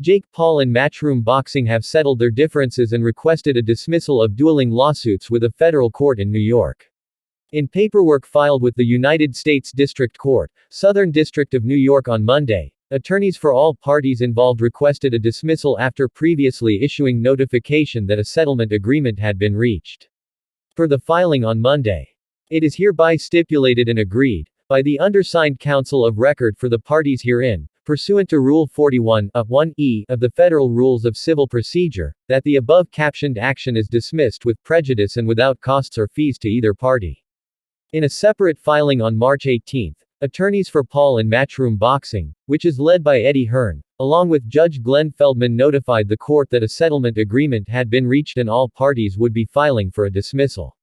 Jake Paul and Matchroom Boxing have settled their differences and requested a dismissal of dueling lawsuits with a federal court in New York. In paperwork filed with the United States District Court, Southern District of New York on Monday, attorneys for all parties involved requested a dismissal after previously issuing notification that a settlement agreement had been reached. Per the filing on Monday, it is hereby stipulated and agreed, by the undersigned counsel of record for the parties herein, pursuant to Rule 41(1)(e) of the Federal Rules of Civil Procedure, that the above-captioned action is dismissed with prejudice and without costs or fees to either party. In a separate filing on March 18, attorneys for Paul and Matchroom Boxing, which is led by Eddie Hearn, along with Judge Glenn Feldman, notified the court that a settlement agreement had been reached and all parties would be filing for a dismissal.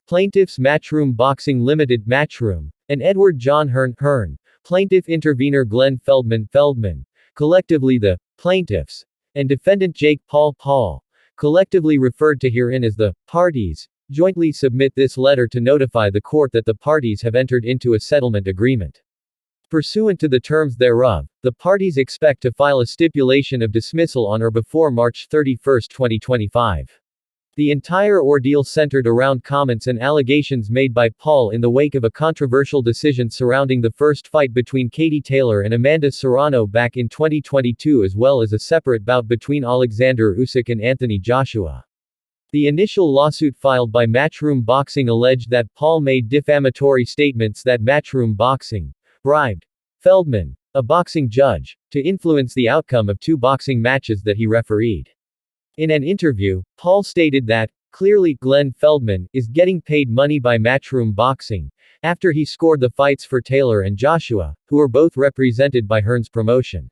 Plaintiffs Matchroom Boxing Limited Matchroom, and Edward John Hearn, Plaintiff-Intervenor Glenn Feldman, collectively the plaintiffs, and Defendant Jake Paul, collectively referred to herein as the parties, jointly submit this letter to notify the court that the parties have entered into a settlement agreement. Pursuant to the terms thereof, the parties expect to file a stipulation of dismissal on or before March 31, 2025. The entire ordeal centered around comments and allegations made by Paul in the wake of a controversial decision surrounding the first fight between Katie Taylor and Amanda Serrano back in 2022, as well as a separate bout between Alexander Usyk and Anthony Joshua. The initial lawsuit filed by Matchroom Boxing alleged that Paul made defamatory statements that Matchroom Boxing bribed Feldman, a boxing judge, to influence the outcome of two boxing matches that he refereed. In an interview, Paul stated that, clearly, Glenn Feldman is getting paid money by Matchroom Boxing, after he scored the fights for Taylor and Joshua, who were both represented by Hearn's promotion.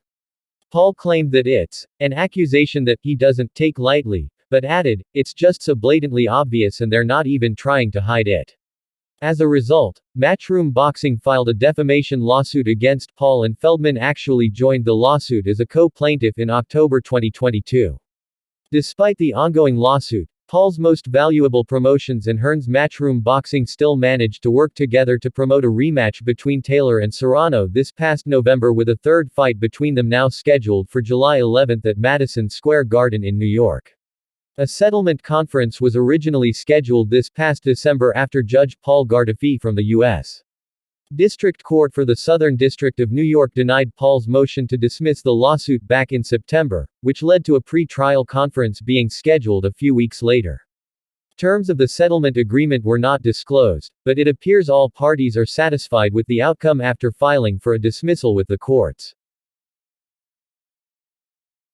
Paul claimed that it's an accusation that he doesn't take lightly, but added, it's just so blatantly obvious and they're not even trying to hide it. As a result, Matchroom Boxing filed a defamation lawsuit against Paul, and Feldman actually joined the lawsuit as a co-plaintiff in October 2022. Despite the ongoing lawsuit, Paul's most valuable promotions and Hearn's Matchroom Boxing still managed to work together to promote a rematch between Taylor and Serrano this past November, with a third fight between them now scheduled for July 11 at Madison Square Garden in New York. A settlement conference was originally scheduled this past December after Judge Paul Gardefee from the U.S. District Court for the Southern District of New York denied Paul's motion to dismiss the lawsuit back in September, which led to a pre-trial conference being scheduled a few weeks later. Terms of the settlement agreement were not disclosed, but it appears all parties are satisfied with the outcome after filing for a dismissal with the courts.